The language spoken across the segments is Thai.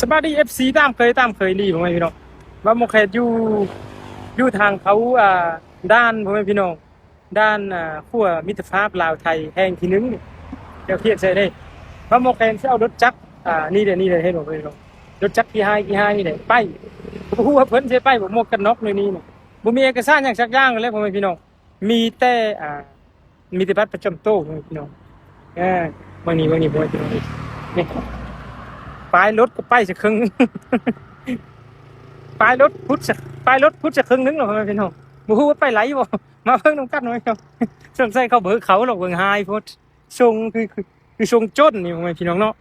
สบายดีFC ตามเคยรีผมพี่น้องว่าโมเคยอยู่ทางเขาด้านผมพี่น้องด้านขั้วมิตรภาพลาวไทยแห่งที่หนึ่งเดี๋ยวเทียบใส่ได้ว่าโมเคยเอารถจักรนี่เด้ให้ผมพี่น้องรถจักรที่ห้านี่เด้ไปผมพูดว่าเพิ่นใช้ไปผมหมวกกันน็อกในนี้เนี่ยผมมีเอกสารอย่างสักอย่างเลยผมพี่น้องมีแต่มีแต่บัตรประจำตัวผมพี่น้องบางนี้ผมพี่น้องนี่ป้ายรถก็ไปสักครึ่ง ปลายรถพุทธปลายรถพุทธจะครึ่งนึงหรอพี่น้องบูฮู้ว่าไปไหลบ่มาเพิ่งน้ำกันหน่อยครับสงสัยเขาเบิกเขาหรอกเบิ่งไฮพุทธชงคือชงจนนี่พี่น้องเนาะ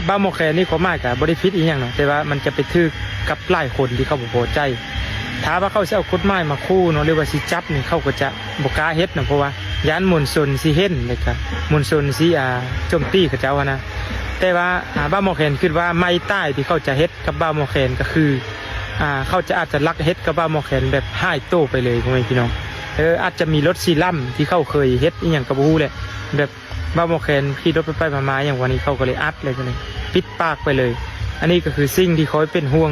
บ้าโมแคนี่เขามากกับบริฟิตอีกอย่างเนาะแต่ว่ามันจะไปทึกกับหลายคนที่เขาบอกพอใจถ้าว่าเขาจะเอากฎหมายมาคู่เนาะหรือว่าสิจับนี่เขาก็จะบกล้าเฮ็ดนะเพราะว่าย้านมวลชนสิเห็นเลยครับมวลชนสิโจมตีเขาเจ้านะแต่ว่าบ้าโมแคนคิดว่าไม่ใต้ที่เขาจะเฮ็ดกับบ้าโมแคนก็คือเขาจะอาจจะลักเฮ็ดกับบ้าโมแคนแบบห้ายโต้ไปเลยพ่อแม่พี่น้องอาจจะมีรถซีลัมที่เขาเคยเฮ็ดอีหยังกับบู๊แหละแบบบ้าโมแคนขี่รถไปมาอย่างวันนี้เขาก็เลยอัดเลยกันเลยปิดปากไปเลยอันนี้ก็คือสิ่งที่เขาเป็นห่วง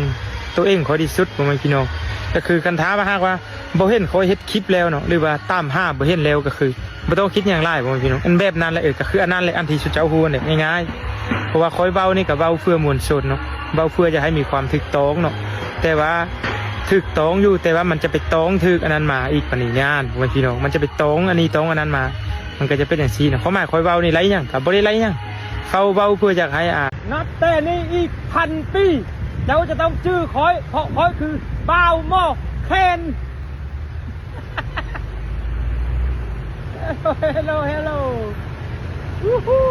ตัวเองเขาที่สุดพ่อแม่พี่น้องก็คือกันท้ามาหากว่าบ่เห็นเขาเฮ็ดคลิปแล้วเนาะหรือว่าตามห้าบ่เห็นแล้วก็คือบ่ต้องคิดอย่างไรพ่อแม่พี่น้องอันแบบนั้นแหละก็คืออันนั้นแหละอันที่สุดเจ้าฮู้เนี่ยง่ายๆเพราะว่าคอยเบานี่กับเบาเพื่อมวลชนเนาะเบาเพื่อจะให้มีความถูกต้องเนาะแต่ว่าถูกต้องอยู่แต่ว่ามันจะไปต้องถูกอันนั้นมาอีกปณิญาณพ่อแม่พี่น้องมันจะไปต้องอันนี้ต้องอันนั้นมามันก็จะเป็นอย่างนี้นะเขาหมายคอยเบานี่ไรยังกับบ่ได้ไรยังเขาเบาเพื่อจะให้นับแต่นี้อีก1,000 ปีเจ้าจะต้องชื่อคอยเพราะคอยคือบ่าวหม้อแคนhello วู้ฮู้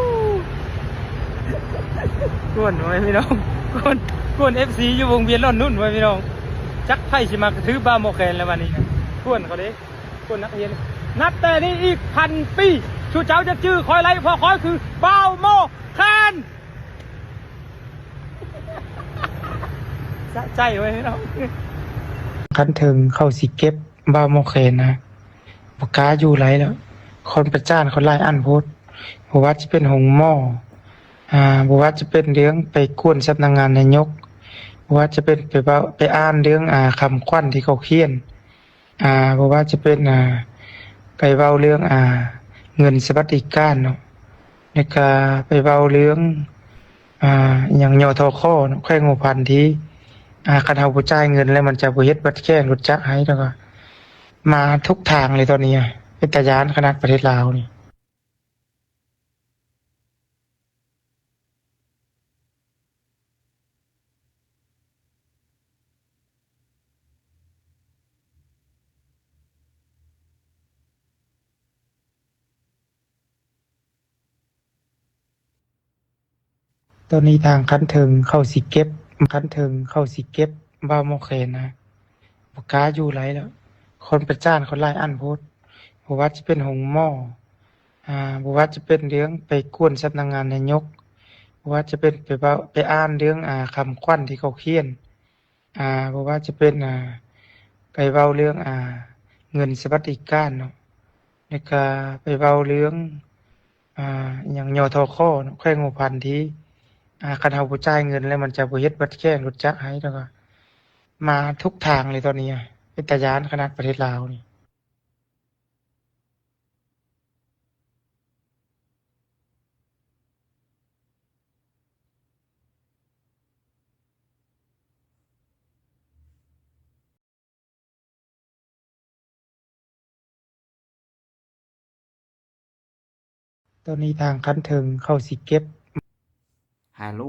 กวนไว้พี่น้องกวน FC อยู่วงเวียนร่อนนุ่นไว้พี่น้องจักไพ่สิมากระทืบบ่าวหม้อแคนแล้ววันนี้กวนเขาเด้กวนนักเรียนนับแต่นี้อีก1,000 ปีชูเจ้าจะชื่อคอยไรเพราะคอยคือบ่าวหม้อแคนสะใจไว้พี่น้องคันถึงเข้าสิเก็บบ่าวหม้อแคนนะปากกาอยู่ไรแล้วคนประจานคนไล่อันโพดบอกว่าจะเป็นหงหม้อบอกว่าจะเป็นเรื่องไปกวนสำนักงานนายกบอกว่าจะเป็นไปอ่านเรื่องคำควันที่เขาเขียนบอกว่าจะเป็นไปเว้าเรื่องเงินสวัสดิการเนาะแล้วก็ไปเว้าเรื่องอย่างยทคเนาะแค่งบพันที่คันเฮาบ่จ่ายเงินแล้วมันจะบ่เฮ็ดบัตรแจ้งรถจักรให้แล้วก็มาทุกทางเลยตอนนี้เป็นตาย้านขนาดประเทศลาวนี่ตอนนี้ทางคันถึงเข้าสิเก็บบ่าวโมแคนนะบ่กล้าอยู่ไรแล้วคนประจานคนไล่อันโพดบ่ว่าจะเป็นหงหม้อบ่ว่าจะเป็นเรื่องไปกวนสำนักงานนายกบ่ว่าจะเป็นไปเว้าไปอ่านเรื่องคำขวัญที่เขาเขียนบ่ว่าจะเป็นไปเว้าเรื่องเงินสวัสดิการเนาะแล้วก็ไปเว้าเรื่องอย่างยทคเนาะแขวงหัวพันธุ์ที่คันเฮาบ่จ่ายเงินแล้วมันจะบ่เฮ็ดบัตรแจ้งรถจักรให้แล้วก็มาทุกทางเลยตอนนี้เป็นตาย้านขนาดประเทศลาวนี่ตอนนี้ทางคันถึงเข้าสิเก็บฮัลโหล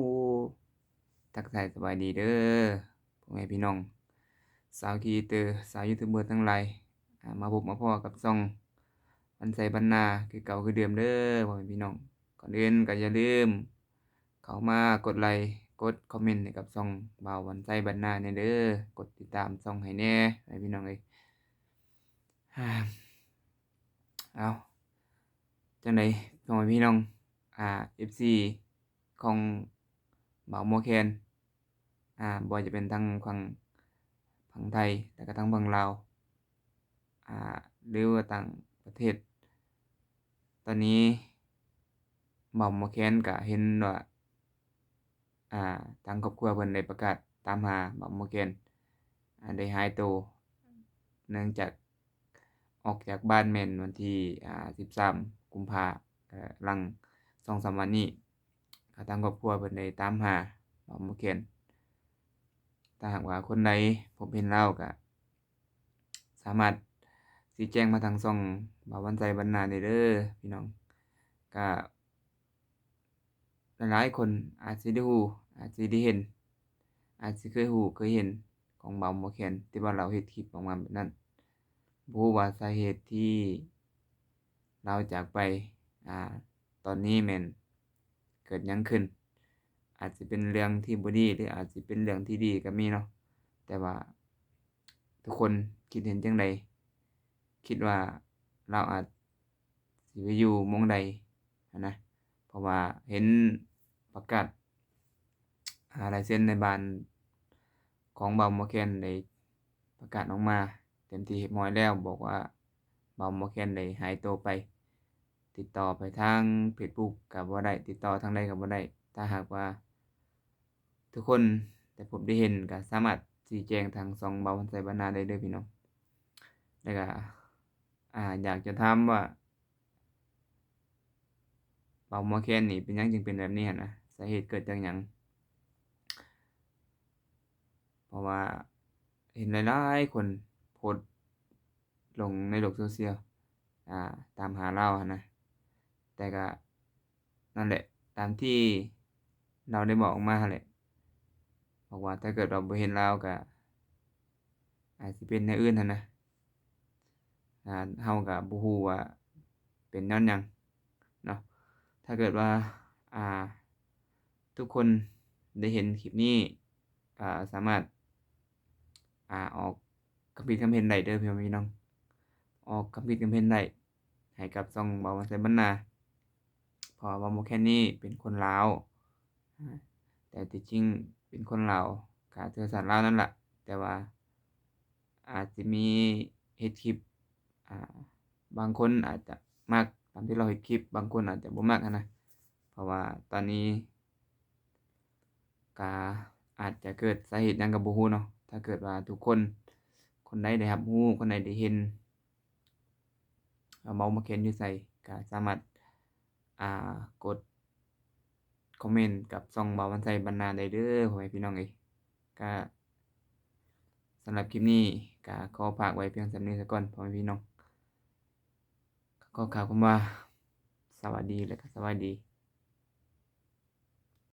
ทักทายสบายดีเด้อพ่อแม่พี่น้องสาวครีเอเตอร์สาวยูทูบเบอร์ทั้งหลายมาพบมาพ้อกับช่องบันไสบันนาคือเก่าคือเดิมเด้อพ่อแม่พี่น้องก่อนอื่นก็อย่าลืมเข้ามากดไลค์กดคอมเมนต์ให้กับช่องบ่าวบันไสบันนาเนี่ยเด้อกดติดตามช่องให้แน่พ่อแม่พี่น้องเอ้ยอ่าเอาจังไดพ่อแม่พี่น้องFC ของบ่าวโมแคนบ่ว่าจะเป็นทั้งฝั่งไทยแล้วก็ทั้งฝั่งลาวอ่าหรือว่าต่างประเทศตอนนี้บ่าวโมแคนก็เห็นว่า ทางครอบครัวเพิ่นได้ประกาศตามหาบ่าวโมแกนได้หายตัวเนื่องจากออกจากบ้านแม่นวันที่13กุมภาหลัง2-3วันนี้ทางครอบครัวเพิ่นได้ตามหาบ่าวโมแกนถ้าหากว่าคนใดพบเห็นเลาก็สามารถสิแจ้งมาทางช่องบ่าววันไสบรรณาได้เด้อพี่น้องก็หลายๆคนอาจสิได้รู้อาจสิได้เห็นอาจสิเคยรู้เคยเห็นของบ่าวโมแคนที่ว่าเราเฮ็ดคลิปออกมาแบบนั้นบ่รู้ว่าสาเหตุที่เลาจากไปอ่าตอนนี้แม่นเกิดหยังขึ้นอาจสิเป็นเรื่องที่บ่ดีหรืออาจสิเป็นเรื่องที่ดีก็มีเนาะแต่ว่าทุกคนคิดเห็นจั่งใดคิดว่าเราอาจสิไปอยู่หม้องใดหั้นนะเพราะว่าเห็นประกาศลายเซ็นในบ้านของบ่าว Morgan ได้ประกาศออกมาเต็มที่เรียบร้อยแล้วบอกว่าบ่าว Morgan ได้หายตัวไปติดต่อไปทางเฟซบุ๊กก็บ่ได้ติดต่อทางใดก็บ่ได้ถ้าหากว่าทุกคนได้พบได้เห็นก็สามารถชี้แจงทางช่องบ่าววันไสบรรณาได้เด้อพี่น้องแล้วก็อยากจะถามว่าบ่าว Morgan นี่เป็นหยังจึงเป็นแบบนี้หั้นนะสาเหตุเกิดจากหยังเพราะว่าเห็นหลายๆคนโพสต์ลงในโลกโซเชียลตามหาเลาหั้นนะแต่ก็นั่นแหละตามที่เราได้บอกออกมาหั้นแหละบอกว่าถ้าเกิดว่าบ่เห็นเลาก็อาจสิเป็นแนวอื่นหั้นนะเราก็บ่รู้ว่าเป็นย้อนหยังเนาะถ้าเกิดว่าอ่าทุกคนได้เห็นคลิปนี้สามารถออกความคิดความเห็นได้เด้อพ่อแม่พี่น้องออกความคิดความเห็นได้ให้กับช่องบ่าววันไสบรรณาเพราะว่าบ่าว Morgan นี่เป็นคนลาวแต่ที่จริงเป็นคนลาวก็เชื้อสายลาวนั่นล่ะแต่ว่าอาจสิมีเฮ็ดคลิปอ่าบางคนอาจจะมักตามที่เราเฮ็ดคลิปบางคนอาจจะบ่มักหั้นนะเพราะว่าตอนนี้ก็อาจจะเกิดสาเหตุหยังก็บ่รู้เนาะถ้าเกิดว่าทุกคนคนใดได้รับรู้คนใดได้เห็นเว้ามาเขียนอยู่ไสก็สามารถกดคอมเมนต์กับช่องบ่าววันไสบรรณาได้เด้อพ่อแม่พี่น้องเอ้ยก็สำหรับคลิปนี้ก็ขอฝากไว้เพียงส่ำนี้ซะก่อนพ่อแม่พี่น้องก็ขอกล่าวคำว่าสวัสดีและก็สบายดี